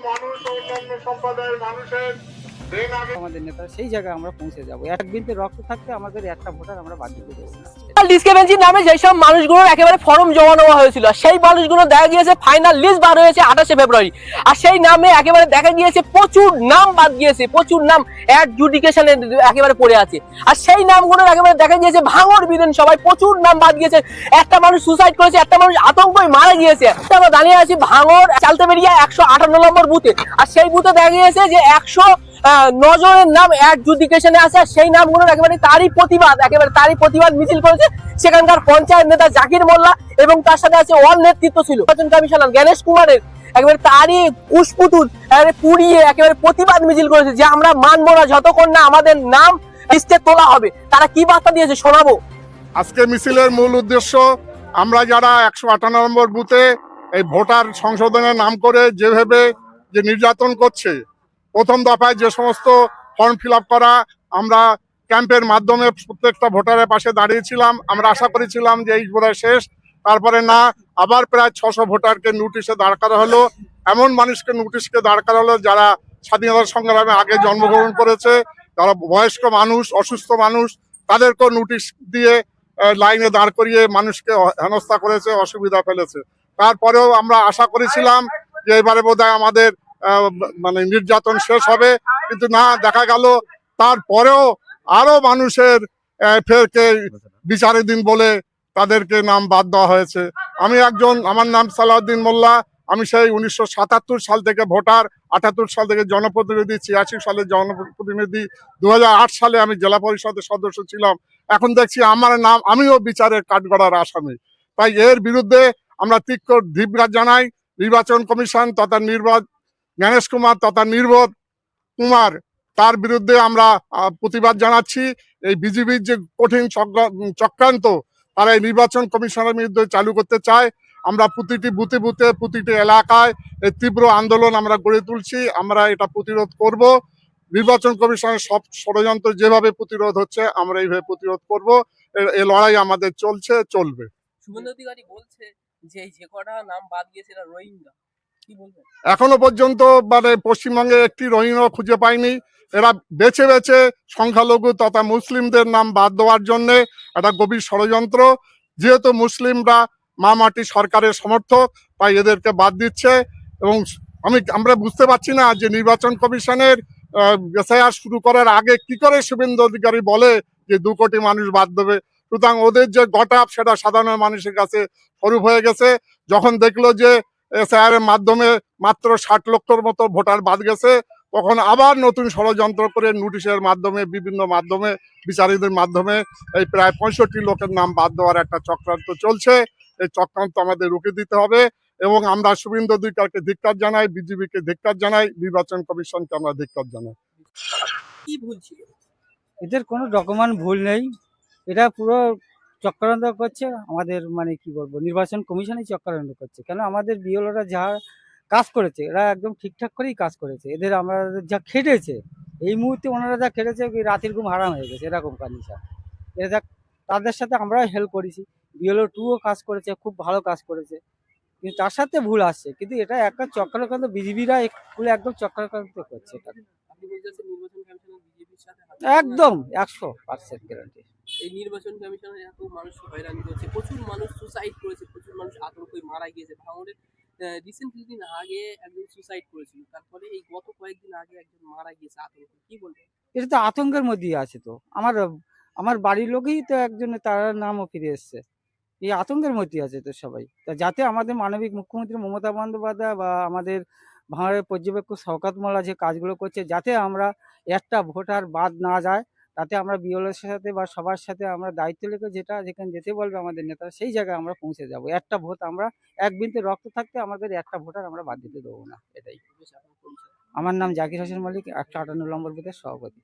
মানুষ ও অন্যান্য সম্প্রদায়ের মানুষের দিন আগে আমাদের নেতা সেই জায়গায় আমরা পৌঁছে যাবো। এক বিন্দু রক্ত থাকতে আমাদের একটা ভোটার আমরা বাদ দিতে দেবো না। ডিসক্রিপেন্সি নামে যেসব মানুষগুলোর একেবারে ফর্ম জমা নেওয়া হয়েছিল, সেই মানুষগুলো দেখা গিয়েছে ফাইনাল লিস্ট বার হয়েছে 28শে ফেব্রুয়ারি। আর সেই নামে একেবারে দেখা গিয়েছে প্রচুর নাম বাদ গিয়েছে, প্রচুর নাম অ্যাডজুডিকেশনে একেবারে পড়ে আছে। আর সেই নামগুলোর একেবারে দেখা গিয়েছে ভাঙড় বিধানসভায় প্রচুর নাম বাদ গিয়েছে। একটা মানুষ সুসাইড করেছে, একটা মানুষ আতঙ্কই মারা গিয়েছে। আমরা দাঁড়িয়ে আছি ভাঙড় চালতেবেরিয়া 158 নম্বর বুথে। আর সেই বুথে দেখা গিয়েছে যে 109 জনের নাম অ্যাডজুডিকেশনে আছে। সেই নামগুলোর একেবারে তারই প্রতিবাদ মিছিল করেছে সেখানকার পঞ্চায়েত নেতা জাকির মোল্লা, এবং তার সাথে আছে ওয়ার্ড নেতৃত্ব ছিল নির্বাচন কমিশনার গণেশ কুমারের। একেবারে তারই কুশপুতুল পুড়িয়ে একেবারে প্রতিবাদ মিছিল করেছে যে আমরা মানবো না যতক্ষণ না আমাদের নাম লিস্টে তোলা হবে। তারা কি বার্তা দিয়েছে শোনাবো। আজকে মিছিলের মূল উদ্দেশ্য, আমরা যারা 158 নম্বর বুথে এই ভোটার সংশোধনের নাম করে যেভাবে যে নির্যাতন করছে, প্রথম দফায় যে সমস্ত ফর্ম ফিল আপ করা, আমরা ক্যাম্পের মাধ্যমে প্রত্যেকটা ভোটারের পাশে দাঁড়িয়েছিলাম। আমরা আশা করেছিলাম যে এই বোধহয় শেষ, তারপরে না, আবার প্রায় 600 ভোটারকে নোটিশে দাঁড় করা হলো। এমন মানুষকে নোটিশকে দাঁড় করা হলো যারা স্বাধীনতা সংগ্রামে আগে জন্মগ্রহণ করেছে, যারা বয়স্ক মানুষ, অসুস্থ মানুষ, তাদেরকেও নোটিশ দিয়ে লাইনে দাঁড় করিয়ে মানুষকে হেনস্থা করেছে, অসুবিধা ফেলেছে। তারপরেও আমরা আশা করেছিলাম যে এবারে বোধহয় আমাদের মানে নির্যাতন শেষ হবে, কিন্তু না, দেখা গেল তারপরেও আরো মানুষের ফেরকে বিচারাধীন বলে তাদেরকে নাম বাদ দেওয়া হয়েছে। আমার নাম সালাউদ্দিন মোল্লা। আমি সেই 1977 সাল থেকে ভোটার, 78 সাল থেকে জনপ্রতিনিধি, 86 সালে জনপ্রতিনিধি, 2008 সালে আমি জেলা পরিষদের সদস্য ছিলাম। এখন দেখছি আমার নাম, আমিও বিচারের কাঠগড়ার আসামি। তাই এর বিরুদ্ধে আমরা তীব্র ধিক্কার জানাই। নির্বাচন কমিশন তথা গণেশ কুমার তথা নির্বোধ কুমার, তার বিরুদ্ধে আমরা প্রতিবাদ জানাচ্ছি। এই বিজেপির যে কঠিন চক্রান্ত তারা এই নির্বাচন কমিশনের বিরুদ্ধে চালু করতে চায়। আমরা প্রতিটি বুথে বুথে, প্রতিটি এলাকায় এই তীব্র আন্দোলন আমরা গড়ে তুলছি। আমরা এটা প্রতিরোধ করব। নির্বাচন কমিশনের সব ষড়যন্ত্র যেভাবে প্রতিরোধ হচ্ছে, আমরা এইভাবে প্রতিরোধ করব। এই লড়াই আমাদের চলবে। শুভেন্দু অধিকারী বলছে যে যে কটা নাম বাদ গিয়েছে এরা রোহিঙ্গা, কি বলবেন? এখনো পর্যন্ত মানে পশ্চিমবঙ্গে একটি রোহিঙ্গা খুঁজে পাইনি। এরা বেছে বেছে সংখ্যালঘু তথা মুসলিমদের নাম বাদ দেওয়ার জন্য একটা গভীর ষড়যন্ত্র। যেহেতু মুসলিমরা মা মাটি সরকারের সমর্থক, তাই এদেরকে বাদ দিচ্ছে। এবং আমরা বুঝতে পারছি না যে নির্বাচন কমিশনের এসআইআর শুরু করার আগে কি করে শুভেন্দু অধিকারী বলে যে 2 কোটি মানুষ বাদ দেবে। সুতরাং ওদের যে গটাপ, সেটা সাধারণ মানুষের কাছে স্বরূপ হয়ে গেছে। যখন দেখলো যে এসআইআর এর মাধ্যমে মাত্র 60 লক্ষর মতো ভোটার বাদ গেছে, তখন আবার নতুন ষড়যন্ত্র করে নোটিশের মাধ্যমে, বিভিন্ন মাধ্যমে, বিচারীদের মাধ্যমে এই প্রায় 65 লোকের নাম বাদ দেওয়ার একটা চক্রান্ত চলছে। এই চক্রান্ত আমাদের রুখে দিতে হবে এবং আমরা শুভেন্দু অধিকারীকে ধিক্কার জানাই, বিজেপিকে ধিক্কার জানাই, নির্বাচন কমিশনকে আমরা ধিক্কার জানাই। কি ভুল ছিল? এদের কোনো ডকুমেন্ট ভুল নেই, এটা পুরো চক্রান্ত করছে আমাদের, মানে কি বলবো, নির্বাচন কমিশনই চক্রান্ত করছে। কেন আমাদের বিএলওরা যা কাজ করেছে, এরা একদম ঠিকঠাক করেই কাজ করেছে। এদের আমরা যা খেটেছে, এই মুহূর্তে ওনারা যা খেটেছে, রাতের ঘুম হারাম হয়ে গেছে এরকম কন্ডিশন। এরা যা, তাদের সাথে আমরাও হেল্প করেছি, বিএলও 2ও কাজ করেছে, খুব ভালো কাজ করেছে, কিন্তু তার সাথে ভুল আসছে। কিন্তু এটা একটা চক্রান্ত, বিজেপিরা একদম চক্রান্ত করছে এটা। আপনি বলছেন নির্বাচন কমিশনের বিজেপির সাথে একদম 100% গ্যারান্টি। এই নির্বাচন কমিশনের এত মানুষ হয়রানি করছে, প্রচুর মানুষ সুসাইড করেছে, প্রচুর মানুষ আতঙ্কে মারা গিয়েছে। ভাঙড়ের রিসেন্ট কিছুদিন আগে একজন সুসাইড করেছিল, তারপরে এই গত কয়েকদিন আগে একজন মারা গিয়েছে আতঙ্কে, কি বলবেন? এটা তো আতঙ্কের মধ্যেই আছে। তো আমার বাড়ির লোকেই তো একজন, তার নামও ফিরে এসছে। এই আতঙ্কের মধ্যে আছে তো সবাই। তা যাতে আমাদের মানবিক মুখ্যমন্ত্রী মমতা বন্দ্যোপাধ্যায় বা আমাদের ভাঙড়ের পর্যবেক্ষক শওকত মোল্লা যে কাজগুলো করছে, যাতে আমরা একটা ভোটার বাদ না যায়, তাতে আমরা বিএলওর সাথে বা সবার সাথে আমরা দায়িত্ব রেখে যেখানে যেতে বলবে আমাদের নেতারা, সেই জায়গায় আমরা পৌঁছে যাব। একটা ভোট আমরা, এক বিন্দু রক্ত থাকতে আমাদের একটা ভোটার আমরা বাদ দিতে দেবো না, এটাই। আমার নাম জাকির হোসেন মল্লিক, 158 নম্বর বুথের সভাপতি।